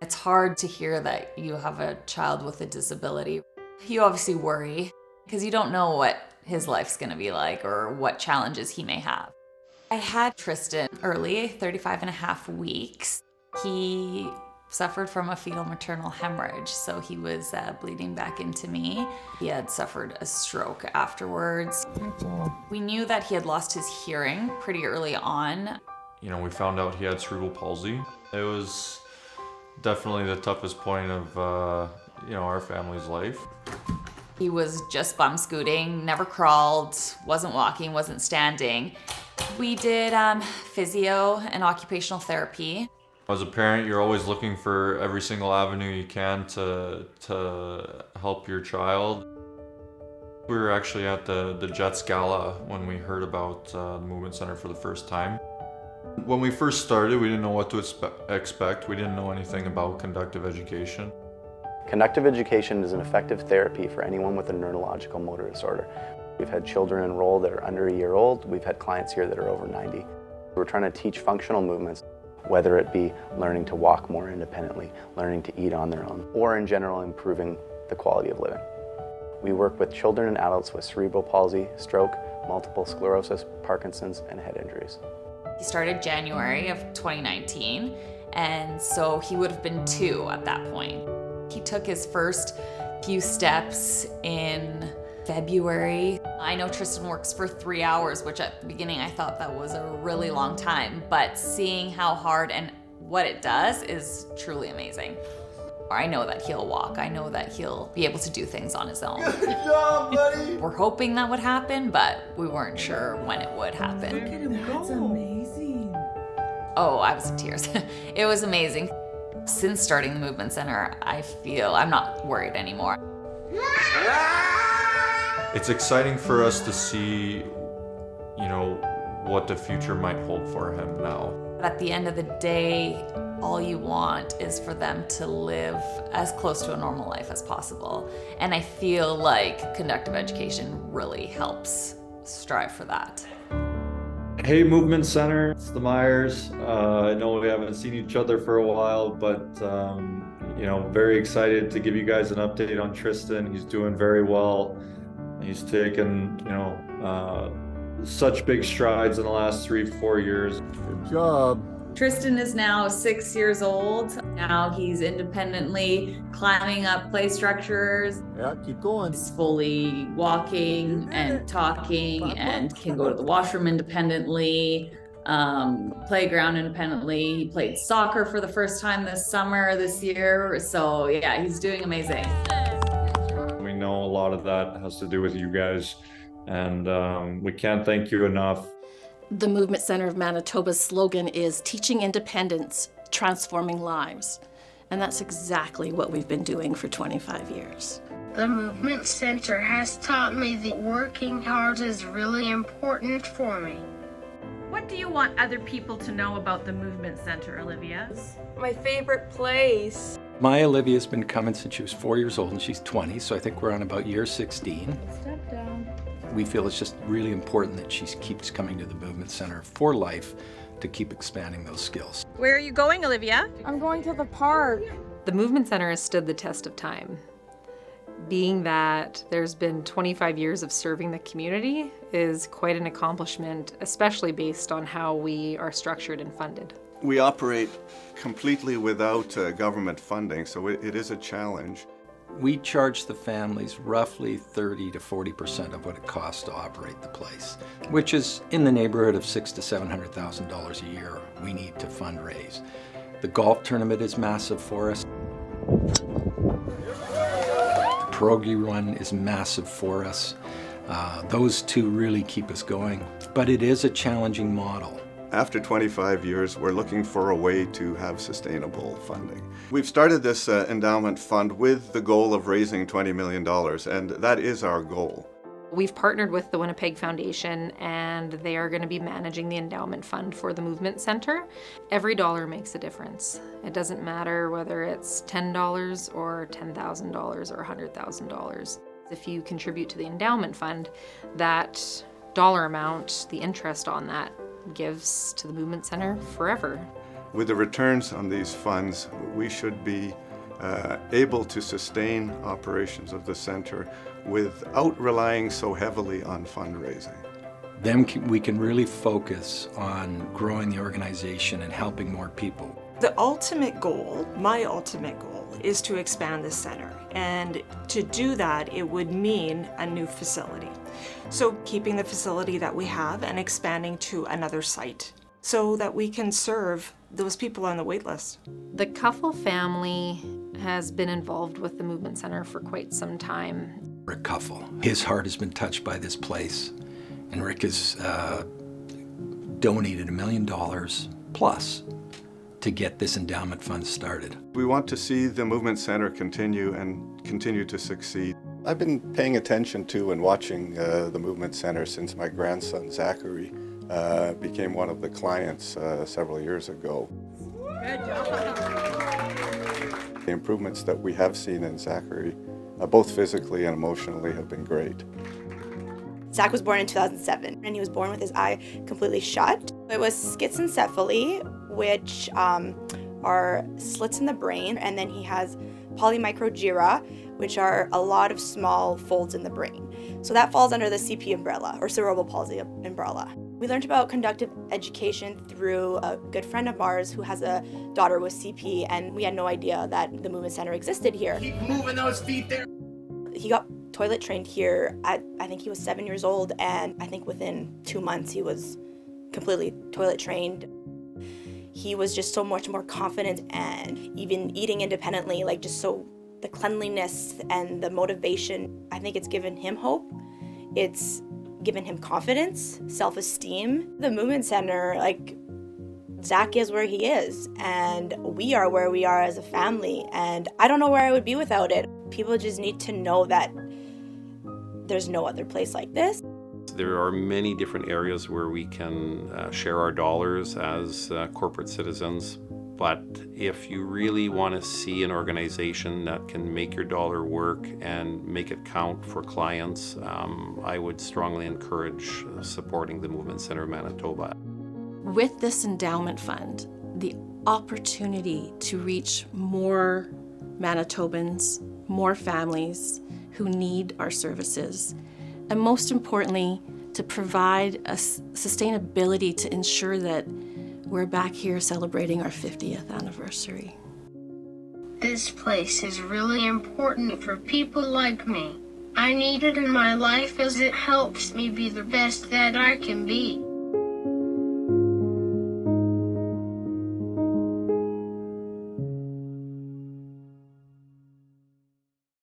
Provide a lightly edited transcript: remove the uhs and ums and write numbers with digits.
It's hard to hear that you have a child with a disability. You obviously worry because you don't know what his life's gonna be like or what challenges he may have. I had Tristan early, 35 and a half weeks. He suffered from a fetal maternal hemorrhage, so he was bleeding back into me. He had suffered a stroke afterwards. We knew that he had lost his hearing pretty early on. You know, we found out he had cerebral palsy. It was definitely the toughest point of, our family's life. He was just bum scooting, never crawled, wasn't walking, wasn't standing. We did physio and occupational therapy. As a parent, you're always looking for every single avenue you can to help your child. We were actually at the Jets Gala when we heard about the Movement Center for the first time. When we first started, we didn't know what to expect. We didn't know anything about conductive education. Conductive education is an effective therapy for anyone with a neurological motor disorder. We've had children enroll that are under a year old. We've had clients here that are over 90. We're trying to teach functional movements, whether it be learning to walk more independently, learning to eat on their own, or in general improving the quality of living. We work with children and adults with cerebral palsy, stroke, multiple sclerosis, Parkinson's, and head injuries. He started January of 2019, and so he would have been 2 at that point. He took his first few steps in February. I know Tristan works for 3 hours, which at the beginning I thought that was a really long time, but seeing how hard and what it does is truly amazing. I know that he'll walk. I know that he'll be able to do things on his own. Good job, buddy! We're hoping that would happen, but we weren't sure when it would happen. Look at him go. That's amazing. Oh, I was in tears. It was amazing. Since starting the Movement Center, I feel I'm not worried anymore. It's exciting for us to see, what the future might hold for him now. But at the end of the day, all you want is for them to live as close to a normal life as possible. And I feel like conductive education really helps strive for that. Hey, Movement Center, it's the Myers. I know we haven't seen each other for a while, but very excited to give you guys an update on Tristan. He's doing very well. He's taken, such big strides in the last 3-4 years. Good job. Tristan is now 6 years old. Now he's independently climbing up play structures. Yeah, keep going. He's fully walking and talking and can go to the washroom independently, playground independently. He played soccer for the first time this year. So yeah, he's doing amazing. We know a lot of that has to do with you guys, and we can't thank you enough. The Movement Center of Manitoba's slogan is teaching independence, transforming lives. And that's exactly what we've been doing for 25 years. The Movement Center has taught me that working hard is really important for me. What do you want other people to know about the Movement Center, Olivia? My favorite place. My Olivia's been coming since she was 4 years old and she's 20, so I think we're on about year 16. Step down. We feel it's just really important that she keeps coming to the Movement Center for life to keep expanding those skills. Where are you going, Olivia? I'm going to the park. The Movement Center has stood the test of time. Being that there's been 25 years of serving the community is quite an accomplishment, especially based on how we are structured and funded. We operate completely without government funding, so it is a challenge. We charge the families roughly 30 to 40% of what it costs to operate the place, which is in the neighborhood of $600,000 to $700,000 a year we need to fundraise. The golf tournament is massive for us. The pierogi run is massive for us. Those two really keep us going, but it is a challenging model. After 25 years, we're looking for a way to have sustainable funding. We've started this endowment fund with the goal of raising $20 million, and that is our goal. We've partnered with the Winnipeg Foundation, and they are going to be managing the endowment fund for the Movement Center. Every dollar makes a difference. It doesn't matter whether it's $10 or $10,000 or $100,000. If you contribute to the endowment fund, that dollar amount, the interest on that, gives to the Movement Center forever. With the returns on these funds, we should be able to sustain operations of the center without relying so heavily on fundraising. Then we can really focus on growing the organization and helping more people. The ultimate goal, my ultimate goal, is to expand this center. And to do that, it would mean a new facility. So keeping the facility that we have and expanding to another site so that we can serve those people on the wait list. The Cuffle family has been involved with the Movement Center for quite some time. Rick Cuffle, his heart has been touched by this place, and Rick has donated $1 million plus to get this endowment fund started. We want to see the Movement Center continue to succeed. I've been paying attention to and watching the Movement Center since my grandson Zachary became one of the clients several years ago. Good job. The improvements that we have seen in Zachary, both physically and emotionally, have been great. Zach was born in 2007, and he was born with his eye completely shut. It was schizencephaly, which are slits in the brain, and then he has polymicrogyra, which are a lot of small folds in the brain. So that falls under the CP umbrella, or cerebral palsy umbrella. We learned about conductive education through a good friend of ours who has a daughter with CP, and we had no idea that the Movement Center existed here. Keep moving those feet there. He got toilet trained here at, I think he was 7 years old, and I think within 2 months he was completely toilet trained. He was just so much more confident and even eating independently, like just so the cleanliness and the motivation, I think it's given him hope. It's given him confidence, self-esteem. The Movement Center, like, Zach is where he is, and we are where we are as a family, and I don't know where I would be without it. People just need to know that there's no other place like this. There are many different areas where we can share our dollars as corporate citizens, but if you really want to see an organization that can make your dollar work and make it count for clients, I would strongly encourage supporting the Movement Center of Manitoba. With this endowment fund, the opportunity to reach more Manitobans, more families who need our services, and most importantly, to provide a sustainability to ensure that we're back here celebrating our 50th anniversary. This place is really important for people like me. I need it in my life as it helps me be the best that I can be.